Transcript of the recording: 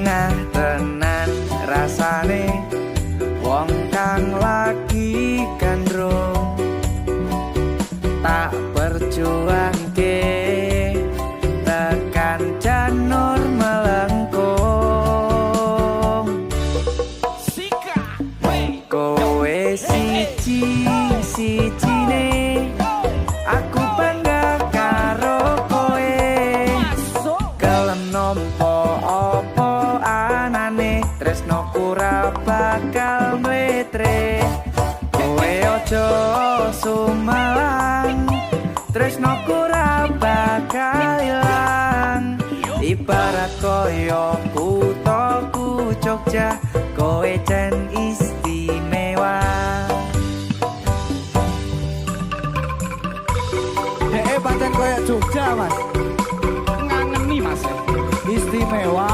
bungah tenan rasane wong kang lagi gandrung tak perjuangke tekan janur melengkung kowe siji-sijine aku bangga karo kowe kelem nompo opo anane tresnoku ra bakal mletre kowe ojo sumalang tresnoku ra bakal ilang ibarat koyo kutoku Jogja kowe jan istimewa pancen koyo Jogja mas, ngangeni mas istimewa.